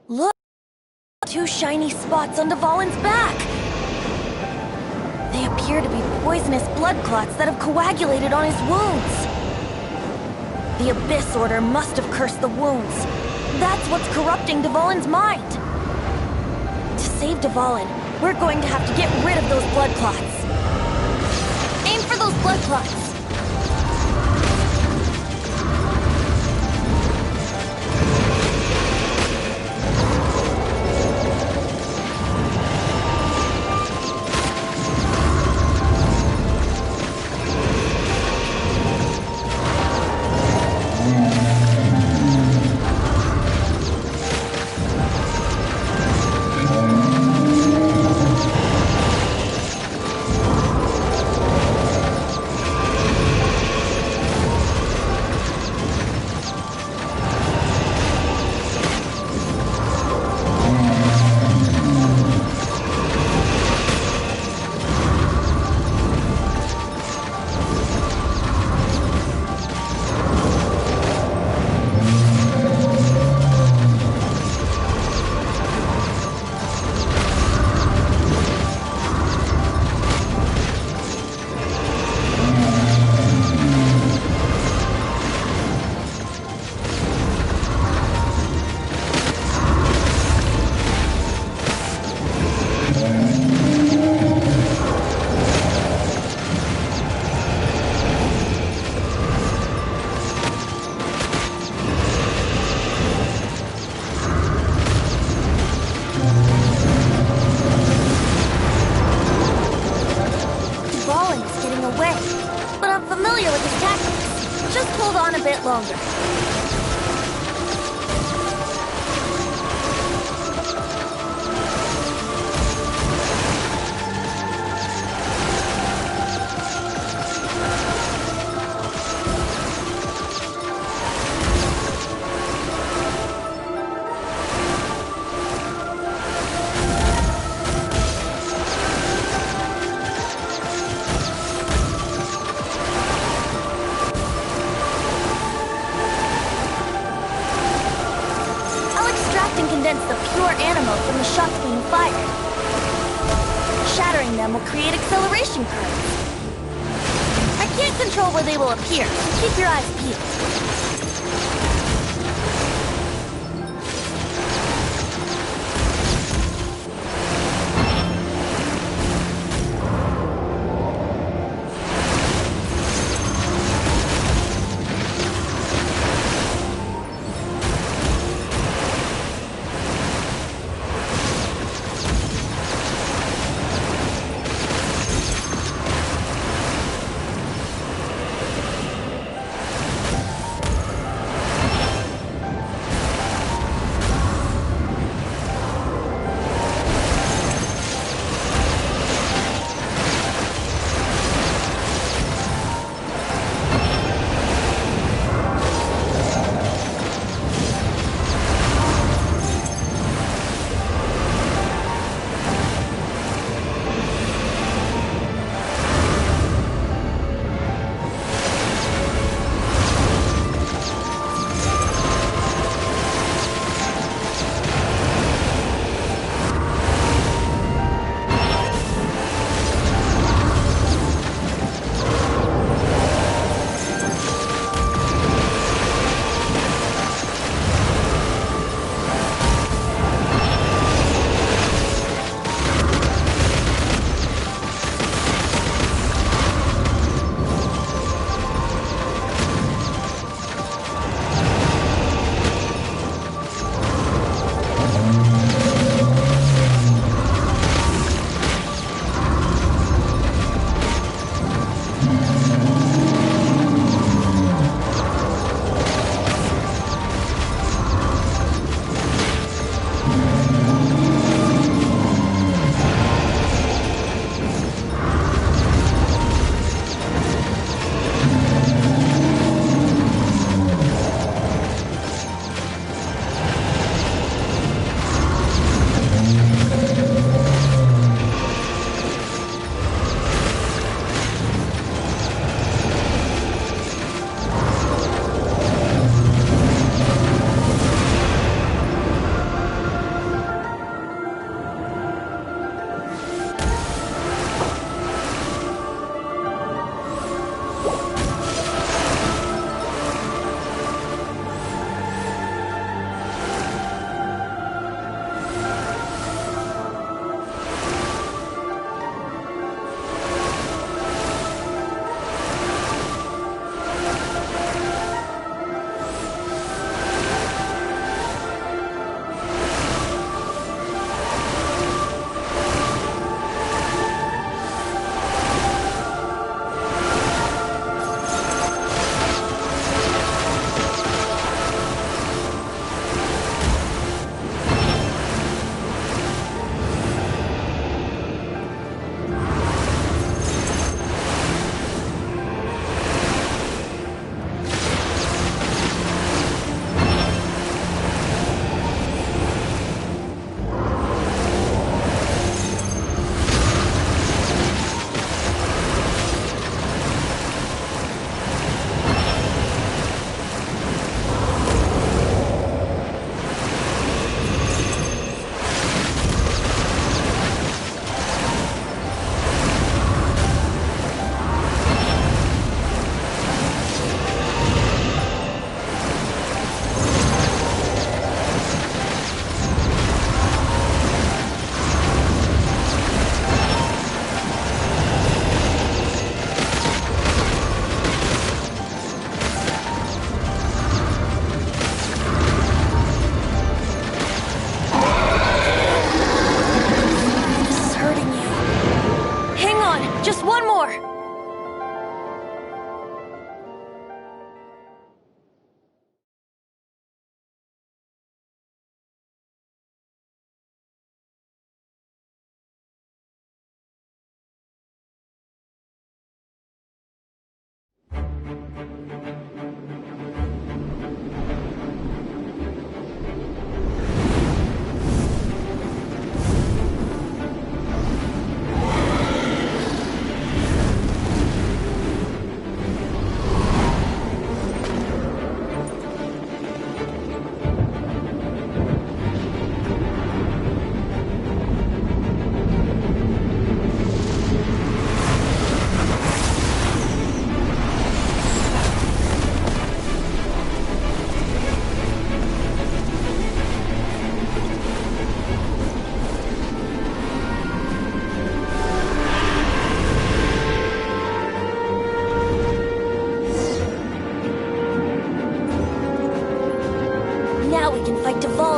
Look! Two shiny spots on Dvalin's back! They appear to be poisonous blood clots that have coagulated on his wounds. The Abyss Order must have cursed the wounds. That's what's corrupting Dvalin's mind. To save Dvalin, we're going to have to get rid of those blood clots. Aim for those blood clots. But I'm familiar with his tactics. Just hold on a bit longer. And condense the pure animal from the shots being fired. Shattering them will create acceleration currents. I can't control where they will appear, so keep your eyes peeled.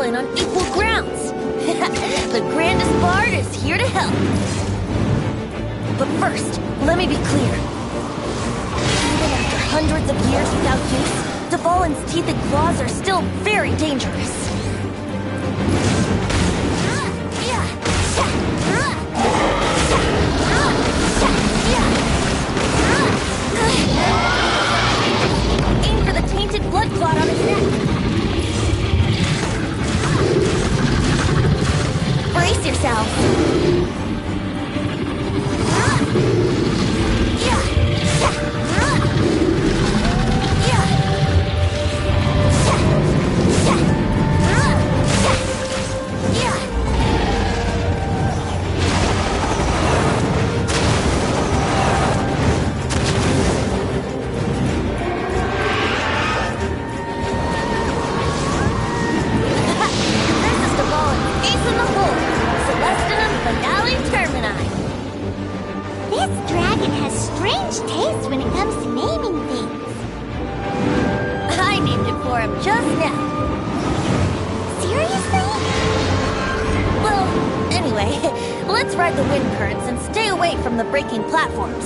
in on equal grounds. The grandest bard is here to help. But first, let me be clear. Even after hundreds of years without use, Dvalin's teeth and claws are still very dangerous. Aim for the tainted blood clot on his neck. Brace yourself. Let's ride the wind currents and stay away from the breaking platforms.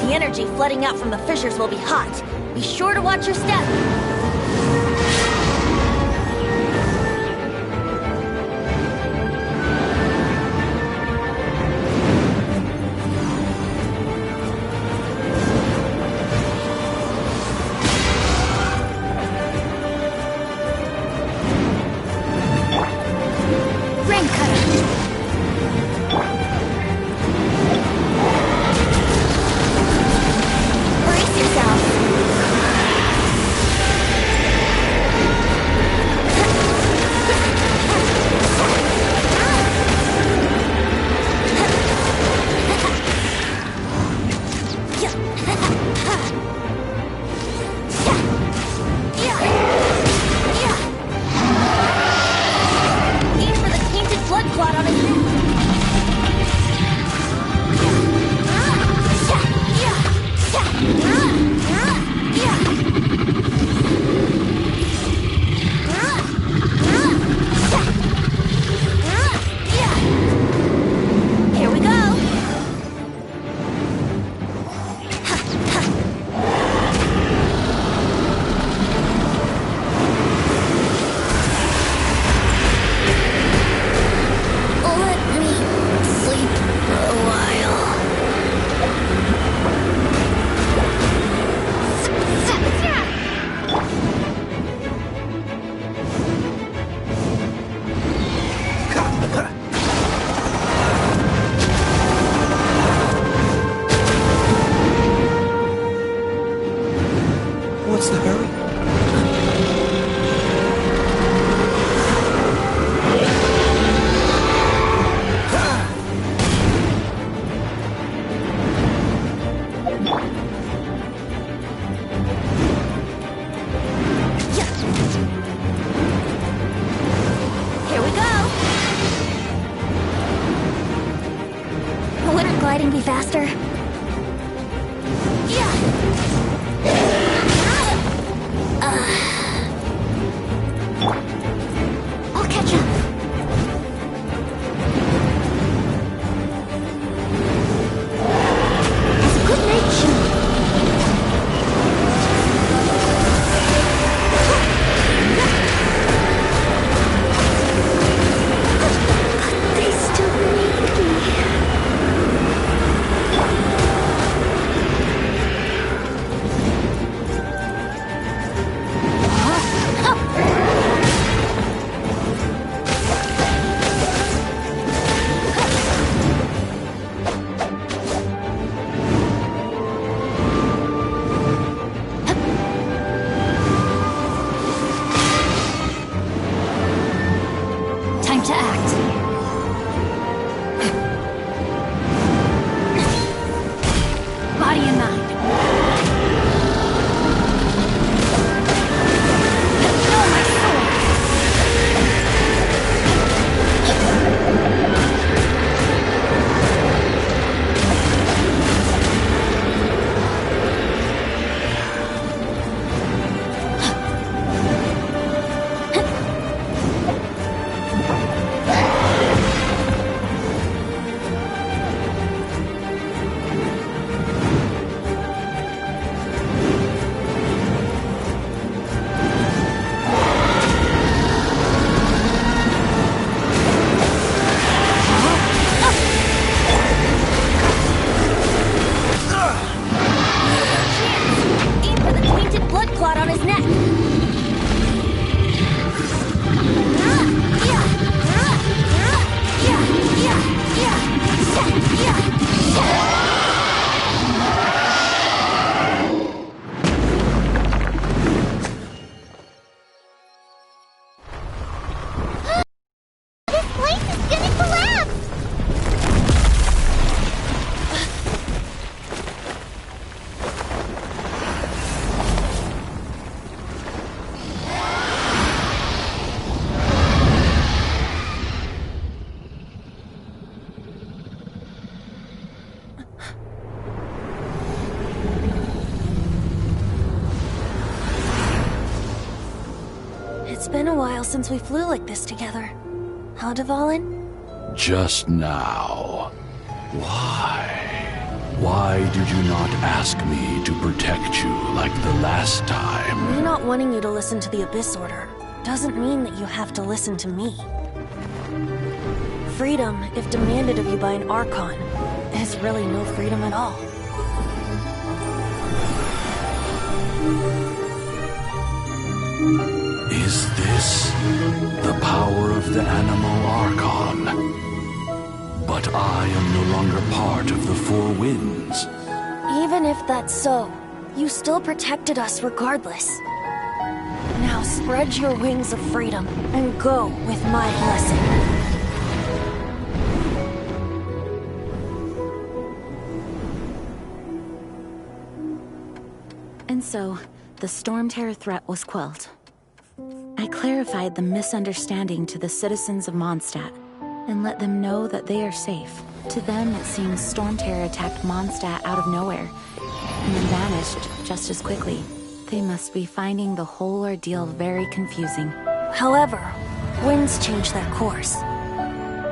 The energy flooding out from the fissures will be hot. Be sure to watch your step. What's the hurry? Here we go! Wouldn't gliding be faster? been a while since we flew like this together. Huh, Dvalin? Just now. Why? Why did you not ask me to protect you like the last time? Me not wanting you to listen to the Abyss Order doesn't mean that you have to listen to me. Freedom, if demanded of you by an Archon, is really no freedom at all. Is this the power of the Animal Archon? But I am no longer part of the Four Winds. Even if that's so, you still protected us regardless. Now spread your wings of freedom and go with my blessing. And so, the Storm Terror threat was quelled. I clarified the misunderstanding to the citizens of Mondstadt, and let them know that they are safe. To them, it seems Storm Terror attacked Mondstadt out of nowhere, and then vanished just as quickly. They must be finding the whole ordeal very confusing. However, winds change their course.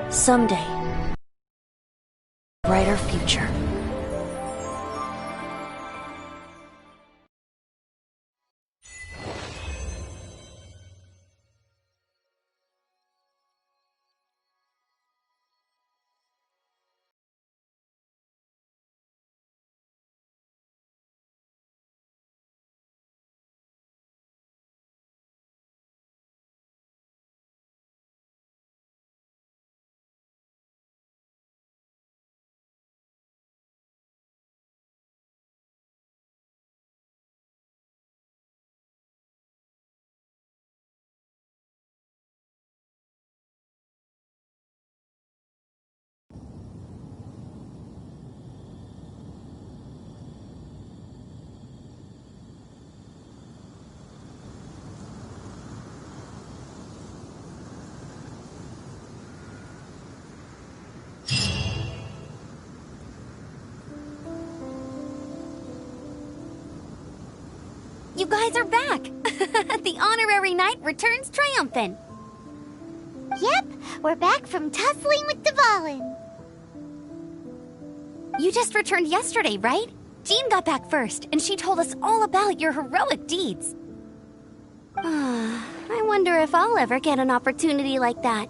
Someday, brighter future. You guys are back! The honorary knight returns triumphant. Yep, we're back from tussling with Dvalin. You just returned yesterday, right? Jean got back first, and she told us all about your heroic deeds. I wonder if I'll ever get an opportunity like that.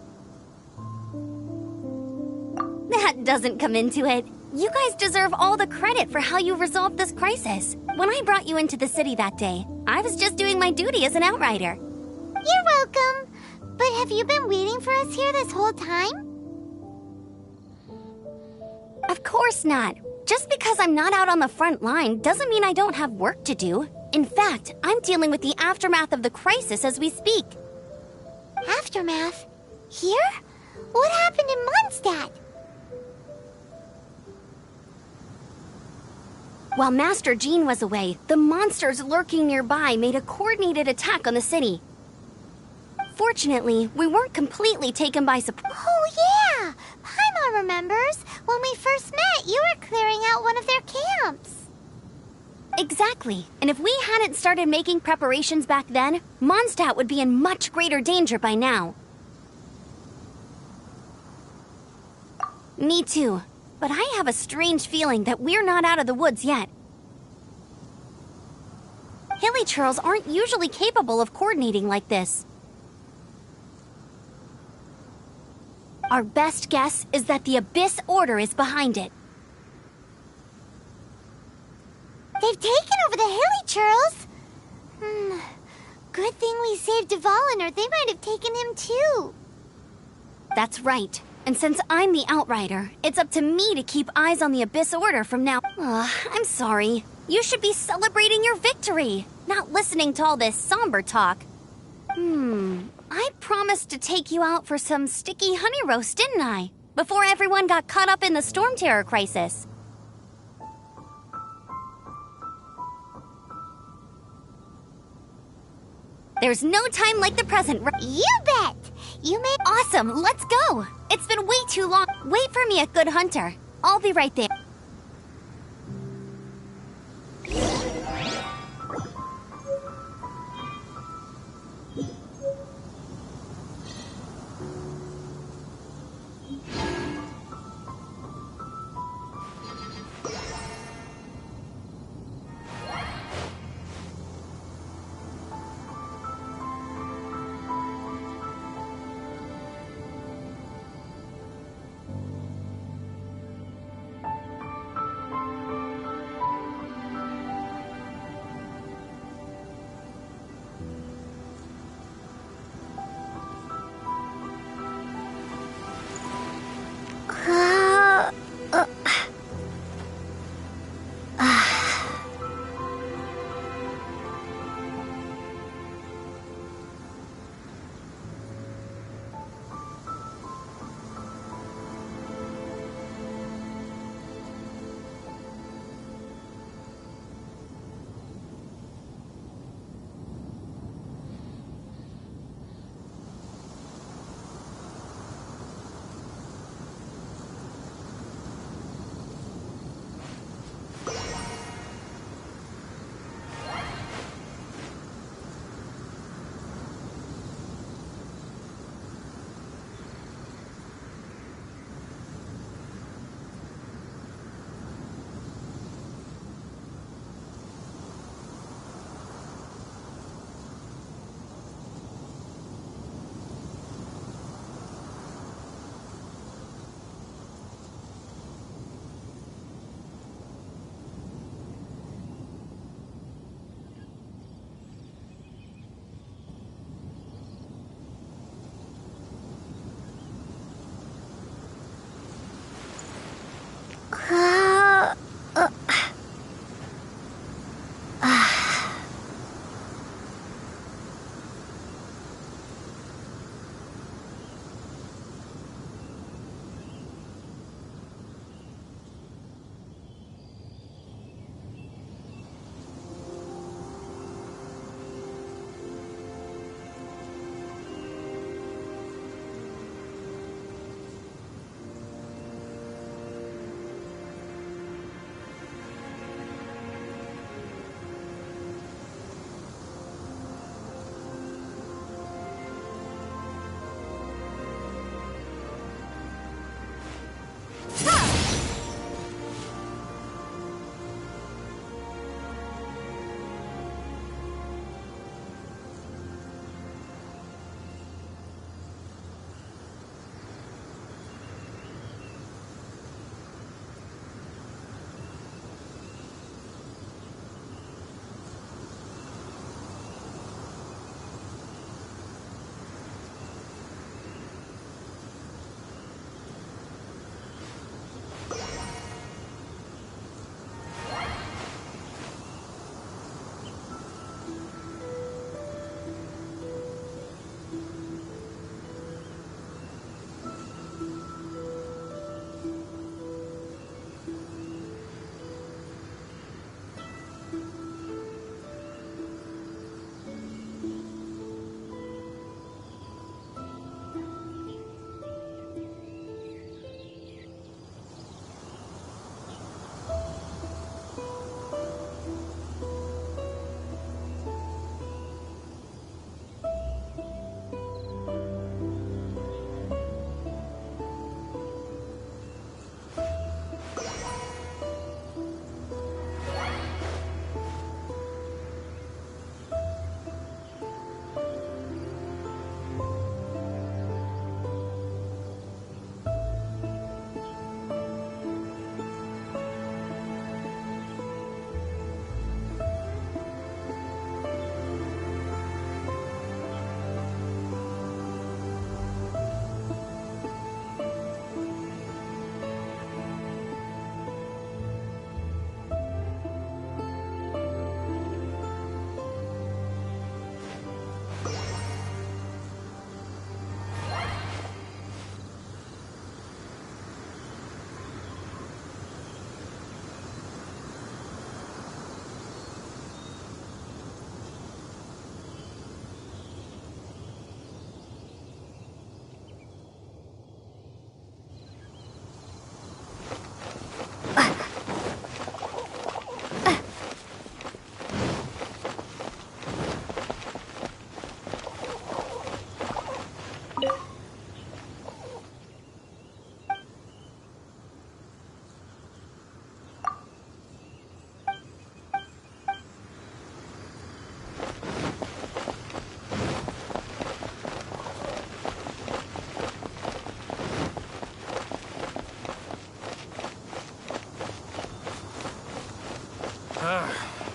That doesn't come into it. You guys deserve all the credit for how you resolved this crisis. When I brought you into the city that day, I was just doing my duty as an outrider. You're welcome. But have you been waiting for us here this whole time? Of course not. Just because I'm not out on the front line doesn't mean I don't have work to do. In fact, I'm dealing with the aftermath of the crisis as we speak. Aftermath? Here? What happened in Mondstadt? While Master Jean was away, the monsters lurking nearby made a coordinated attack on the city. Fortunately, we weren't completely taken by surprise. Oh yeah! Paimon remembers. When we first met, you were clearing out one of their camps. Exactly. And if we hadn't started making preparations back then, Mondstadt would be in much greater danger by now. Me too. But I have a strange feeling that we're not out of the woods yet. Hilly churls aren't usually capable of coordinating like this. Our best guess is that the Abyss Order is behind it. They've taken over the Hilly churls. Good thing we saved Dvalin, or they might have taken him too. That's right. And since I'm the Outrider, it's up to me to keep eyes on the Abyss Order from now. I'm sorry. You should be celebrating your victory, not listening to all this somber talk. I promised to take you out for some sticky honey roast, didn't I? Before everyone got caught up in the Storm Terror crisis. There's no time like the present. You bet! You may— Awesome, let's go! It's been way too long. Wait for me at Good Hunter. I'll be right there.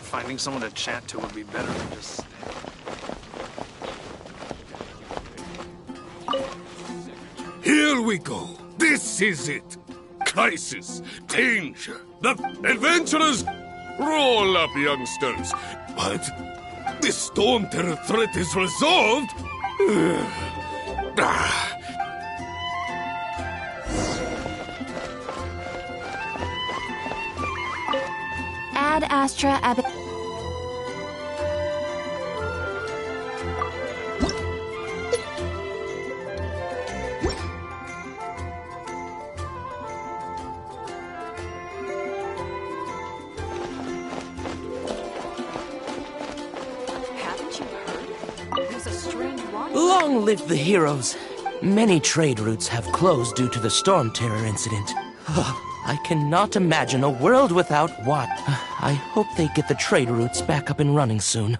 Finding someone to chat to would be better than just... Here we go. This is it. Crisis, danger, the adventurers. Roll up, youngsters. But this storm terror threat is resolved. Ad Astra Ab... Long live the heroes! Many trade routes have closed due to the storm terror incident. I cannot imagine a world without what. I hope they get the trade routes back up and running soon.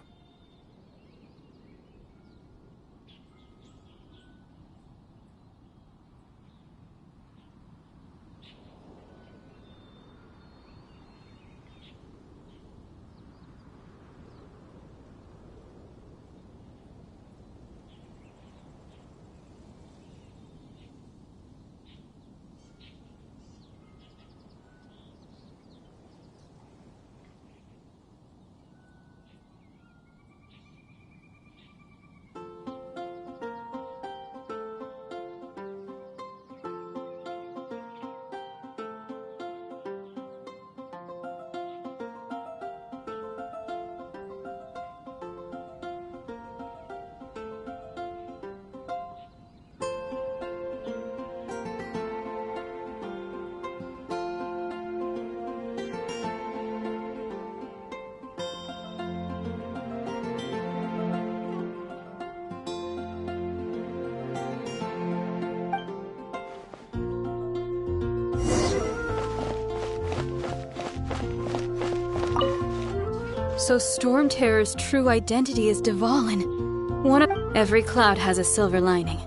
So Storm Terror's true identity is Dvalin. Every cloud has a silver lining.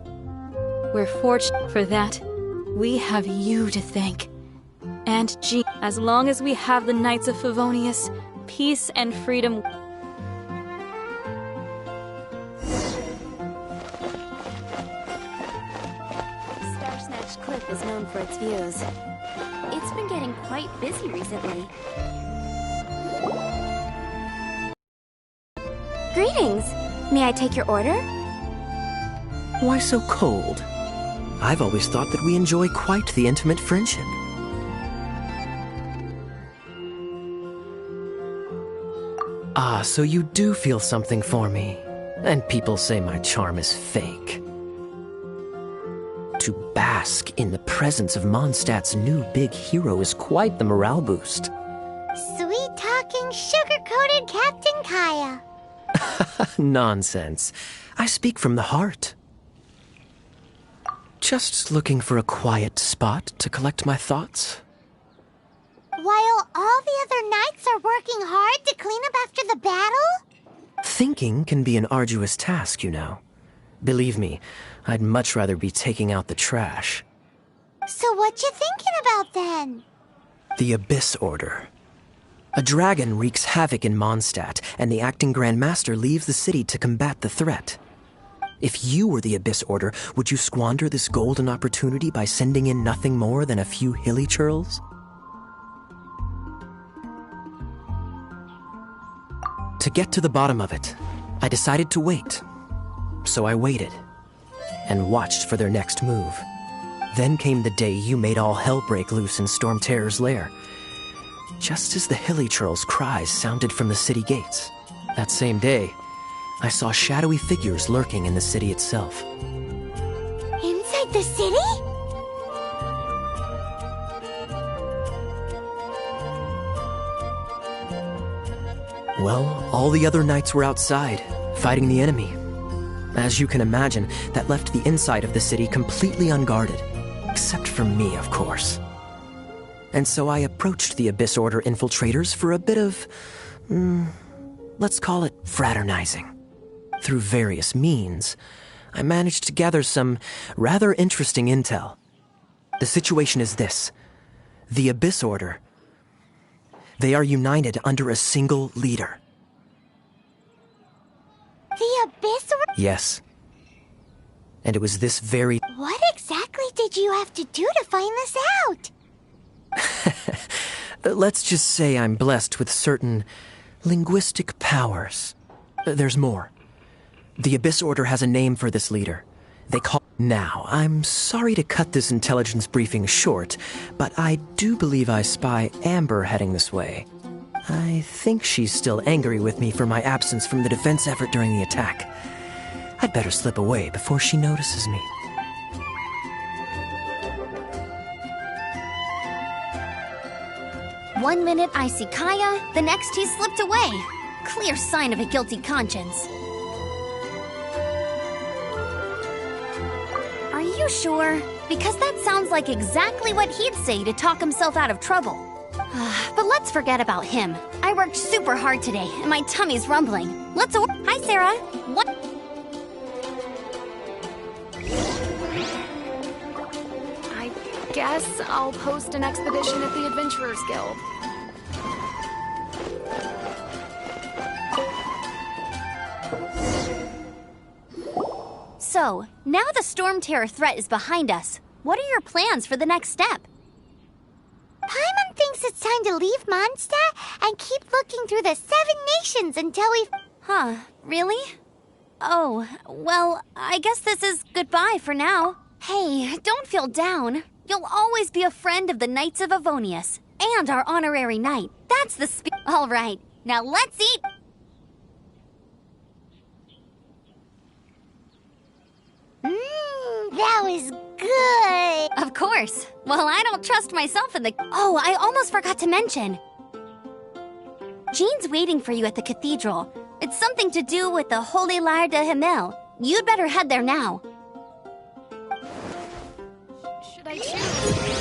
We're fortunate for that. We have you to thank. And G, as long as we have the Knights of Favonius, peace and freedom. Starsnatch Cliff is known for its views. It's been getting quite busy recently. Greetings! May I take your order? Why so cold? I've always thought that we enjoy quite the intimate friendship. Ah, so you do feel something for me. And people say my charm is fake. To bask in the presence of Mondstadt's new big hero is quite the morale boost. Sweet-talking, sugar-coated Captain Kaya. Nonsense. I speak from the heart. Just looking for a quiet spot to collect my thoughts. While all the other knights are working hard to clean up after the battle? Thinking can be an arduous task, you know. Believe me, I'd much rather be taking out the trash. So what you thinking about then? The Abyss Order. A dragon wreaks havoc in Mondstadt, and the acting Grand Master leaves the city to combat the threat. If you were the Abyss Order, would you squander this golden opportunity by sending in nothing more than a few hilly churls? To get to the bottom of it, I decided to wait. So I waited, and watched for their next move. Then came the day you made all hell break loose in Storm Terror's lair. Just as the hilly churls' cries sounded from the city gates. That same day, I saw shadowy figures lurking in the city itself. Inside the city? Well, all the other knights were outside, fighting the enemy. As you can imagine, that left the inside of the city completely unguarded. Except for me, of course. And so I approached the Abyss Order infiltrators for a bit of, let's call it fraternizing. Through various means, I managed to gather some rather interesting intel. The situation is this. The Abyss Order, they are united under a single leader. The Abyss Order? Yes. And it was this very... What exactly did you have to do to find this out? Let's just say I'm blessed with certain linguistic powers. There's more. The Abyss Order has a name for this leader. They call... Now, I'm sorry to cut this intelligence briefing short, but I do believe I spy Amber heading this way. I think she's still angry with me for my absence from the defense effort during the attack. I'd better slip away before she notices me. One minute I see Kaya, the next he's slipped away. Clear sign of a guilty conscience. Are you sure? Because that sounds like exactly what he'd say to talk himself out of trouble. But let's forget about him. I worked super hard today, and my tummy's rumbling. Let's order. Hi, Sarah. What? I guess I'll post an expedition at the Adventurers Guild. So, now the Storm Terror threat is behind us. What are your plans for the next step? Paimon thinks it's time to leave Mondstadt and keep looking through the 7 nations until we... Huh, really? Oh, well, I guess this is goodbye for now. Hey, don't feel down. You'll always be a friend of the Knights of Avonius, and our honorary knight. That's the All right, now let's eat... That was good! Of course. Well, I don't trust myself in the... Oh, I almost forgot to mention. Jean's waiting for you at the cathedral. It's something to do with the Holy Lyre de Himmel. You'd better head there now. Should I choose?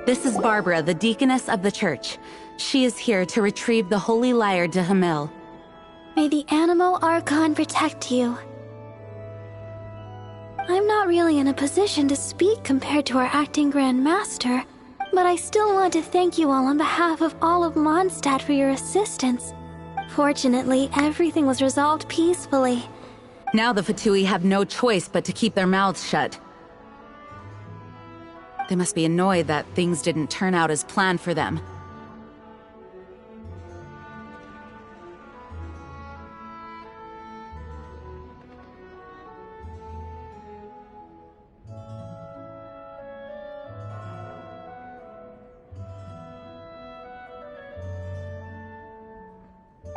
This is Barbara, the deaconess of the church. She is here to retrieve the Holy Lyre de Himmel. May the Animo Archon protect you. I'm not really in a position to speak compared to our acting Grand Master, but I still want to thank you all on behalf of all of Mondstadt for your assistance. Fortunately, everything was resolved peacefully. Now the Fatui have no choice but to keep their mouths shut. They must be annoyed that things didn't turn out as planned for them.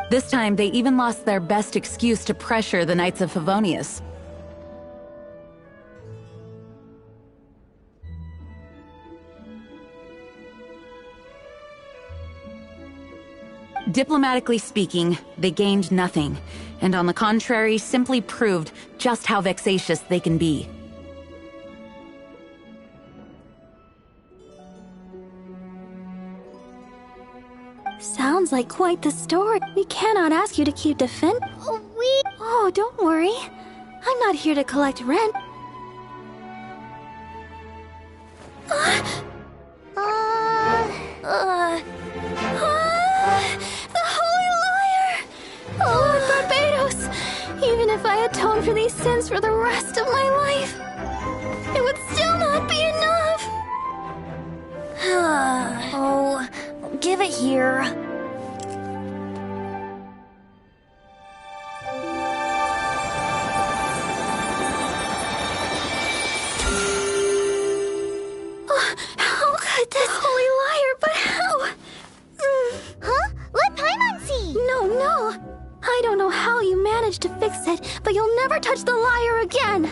This time, they even lost their best excuse to pressure the Knights of Favonius. Diplomatically speaking, they gained nothing, and on the contrary, simply proved just how vexatious they can be. Sounds like quite the story. We cannot ask you to keep Oh, don't worry. I'm not here to collect rent. The Holy Liar! Lord Barbados! Even if I atone for these sins for the rest of my life, it would still not be enough! Oh, give it here. How could this Holy Liar, but how? Huh? Let Paimon see! No. I don't know how you managed to fix it, but you'll never touch the liar again!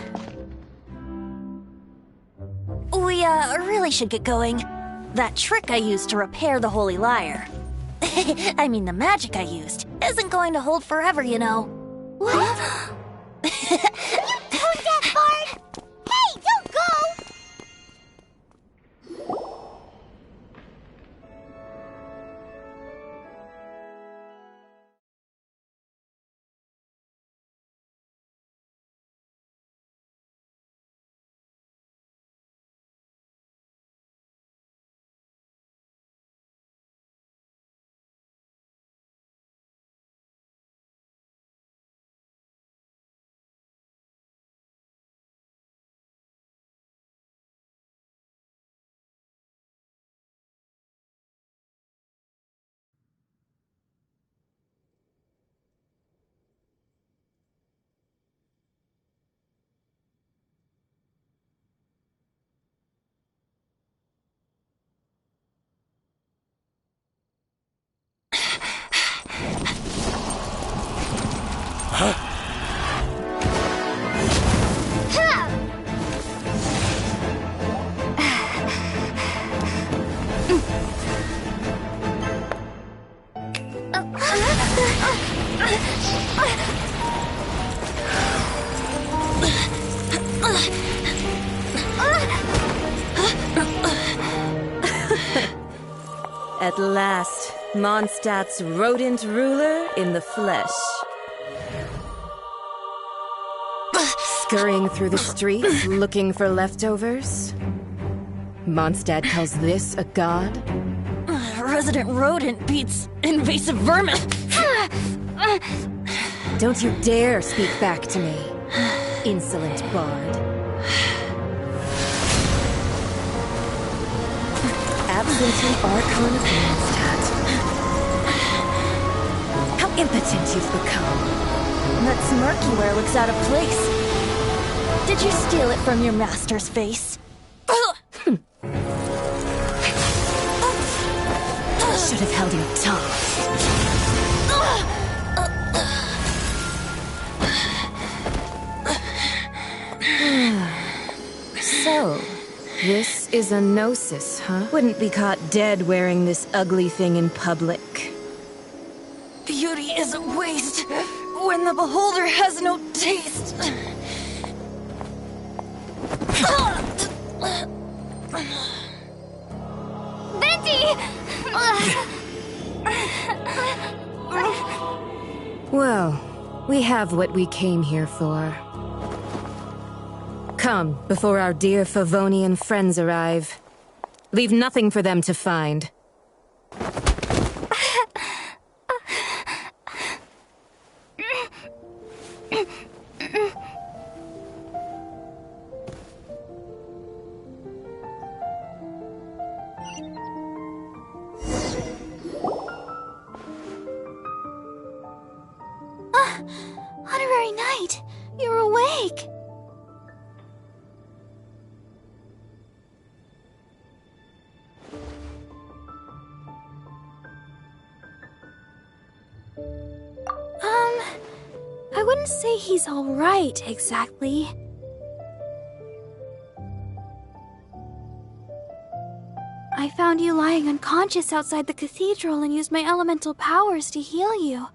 We, really should get going. That trick I used to repair the Holy Liar. I mean, the magic I used isn't going to hold forever, you know. What? You tone-deaf bard! Hey, don't go! At last, Mondstadt's rodent ruler in the flesh. Scurrying through the streets, looking for leftovers? Mondstadt calls this a god? Resident rodent beats invasive vermin. Don't you dare speak back to me, insolent bard. Absentee Archon of Mondstadt. How impotent you've become. That smirk you wear looks out of place. Did you steal it from your master's face? Should have held your tongue. So, this is a gnosis, huh? Wouldn't be caught dead wearing this ugly thing in public. Beauty is a waste when the beholder has no taste. Venti! Well, we have what we came here for. Come, before our dear Favonian friends arrive. Leave nothing for them to find. Honorary Knight, you're awake! I wouldn't say he's alright, exactly. I found you lying unconscious outside the cathedral and used my elemental powers to heal you.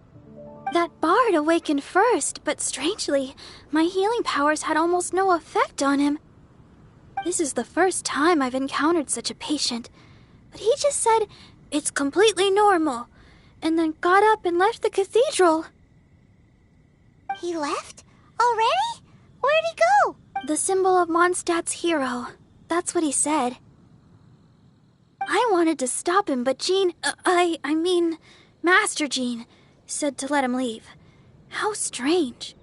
That bard awakened first, but strangely, my healing powers had almost no effect on him. This is the first time I've encountered such a patient, but he just said, "It's completely normal," and then got up and left the cathedral. He left? Already? Where'd he go? The symbol of Mondstadt's hero. That's what he said. I wanted to stop him, but Jean, I mean, Master Jean, said to let him leave. How strange.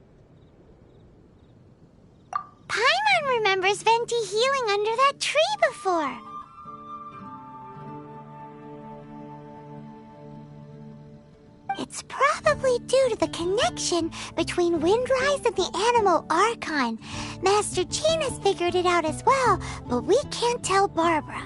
Paimon remembers Venti healing under that tree before. It's probably due to the connection between Windrise and the Animal Archon. Master Jean has figured it out as well, but we can't tell Barbara.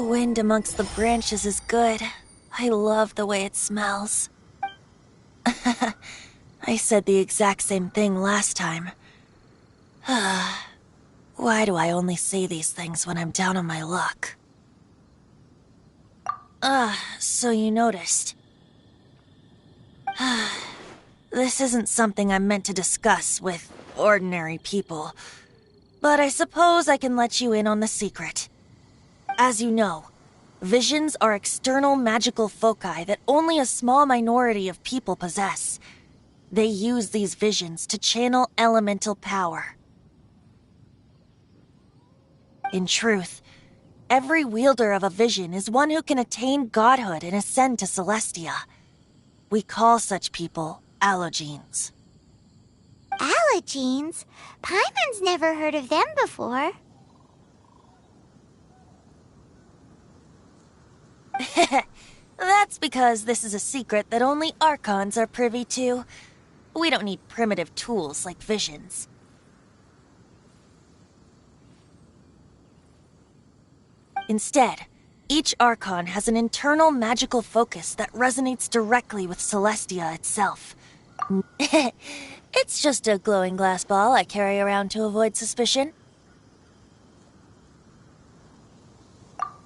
wind amongst the branches is good. I love the way it smells. I said the exact same thing last time. Why do I only say these things when I'm down on my luck? So you noticed. This isn't something I'm meant to discuss with ordinary people, but I suppose I can let you in on the secret. As you know, visions are external magical foci that only a small minority of people possess. They use these visions to channel elemental power. In truth, every wielder of a vision is one who can attain godhood and ascend to Celestia. We call such people allogenes. Allogenes? Paimon's never heard of them before. That's because this is a secret that only Archons are privy to. We don't need primitive tools like visions. Instead, each Archon has an internal magical focus that resonates directly with Celestia itself. It's just a glowing glass ball I carry around to avoid suspicion.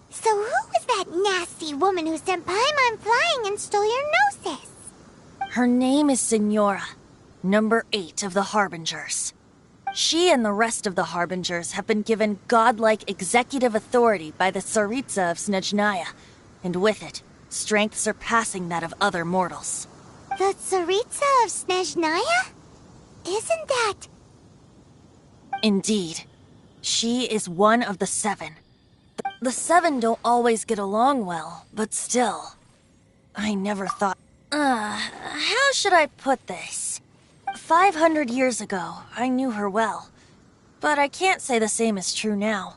So who was that nasty woman who sent Paimon flying and stole your Gnosis? Her name is Signora, number 8 of the Harbingers. She and the rest of the Harbingers have been given godlike executive authority by the Tsaritsa of Snezhnaya, and with it, strength surpassing that of other mortals. The Tsaritsa of Snezhnaya? Isn't that... Indeed. She is one of the 7. The 7 don't always get along well, but still. I never thought... how should I put this? 500 years ago, I knew her well. But I can't say the same is true now.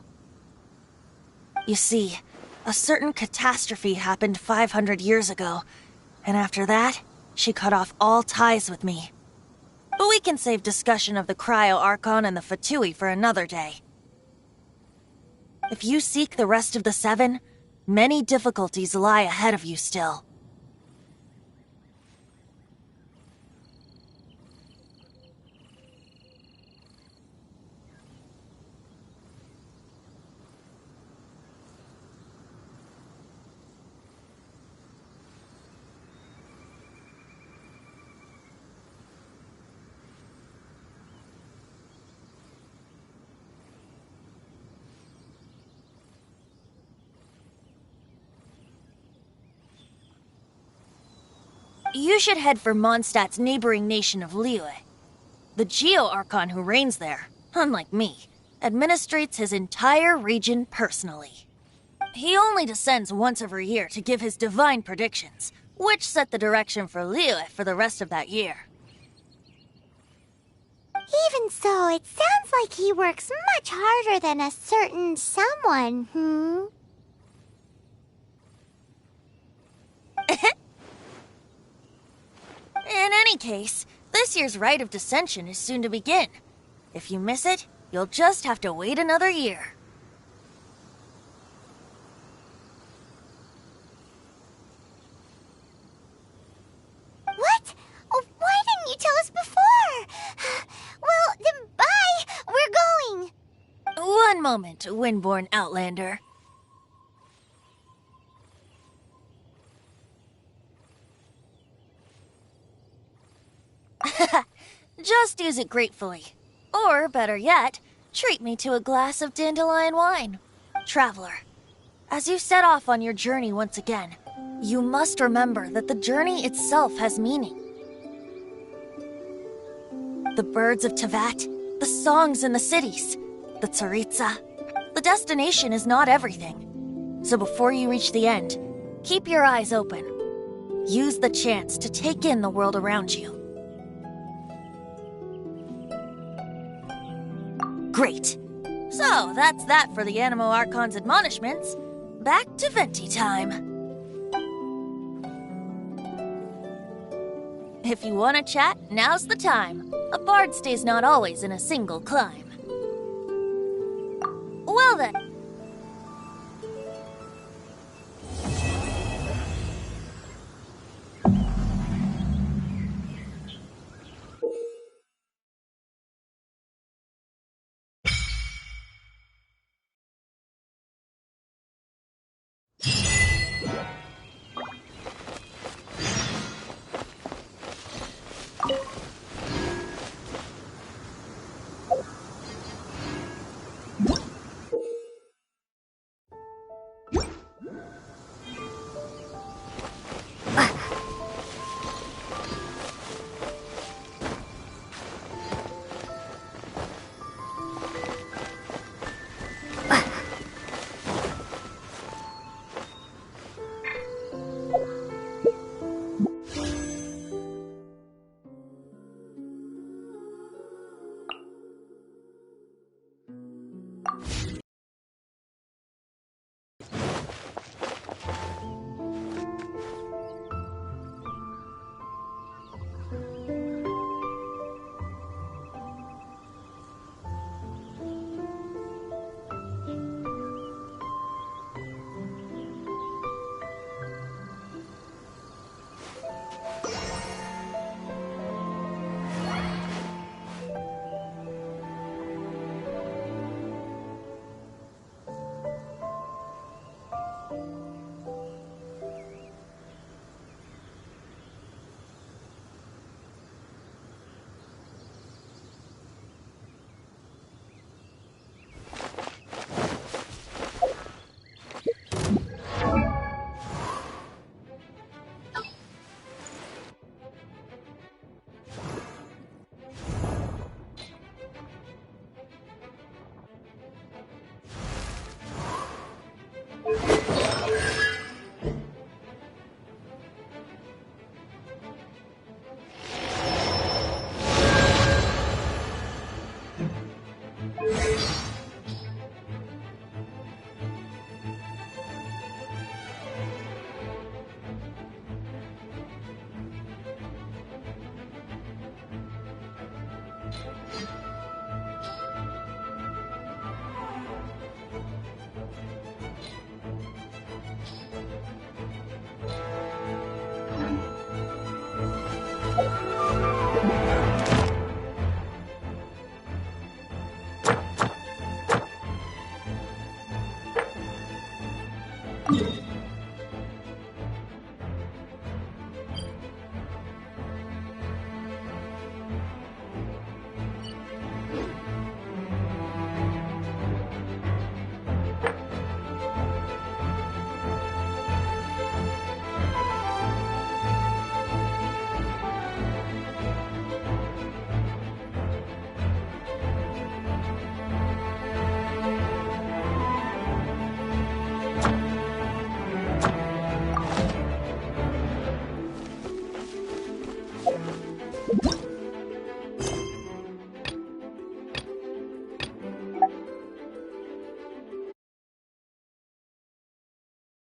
You see, a certain catastrophe happened 500 years ago, and after that, she cut off all ties with me. But we can save discussion of the Cryo Archon and the Fatui for another day. If you seek the rest of the 7, many difficulties lie ahead of you still. You should head for Mondstadt's neighboring nation of Liyue. The Geo-Archon who reigns there, unlike me, administrates his entire region personally. He only descends once every year to give his divine predictions, which set the direction for Liyue for the rest of that year. Even so, it sounds like he works much harder than a certain someone, In any case, this year's Rite of Descension is soon to begin. If you miss it, you'll just have to wait another year. What? Oh, why didn't you tell us before? Well, then bye! We're going! One moment, Windborn Outlander. Just use it gratefully. Or, better yet, treat me to a glass of dandelion wine. Traveler, as you set off on your journey once again, you must remember that the journey itself has meaning. The birds of Tevat, the songs in the cities, the Tsaritsa. The destination is not everything. So before you reach the end, keep your eyes open. Use the chance to take in the world around you. Great. So, that's that for the Animo Archon's admonishments. Back to Venti time. If you want to chat, now's the time. A bard stays not always in a single climb. Well then. you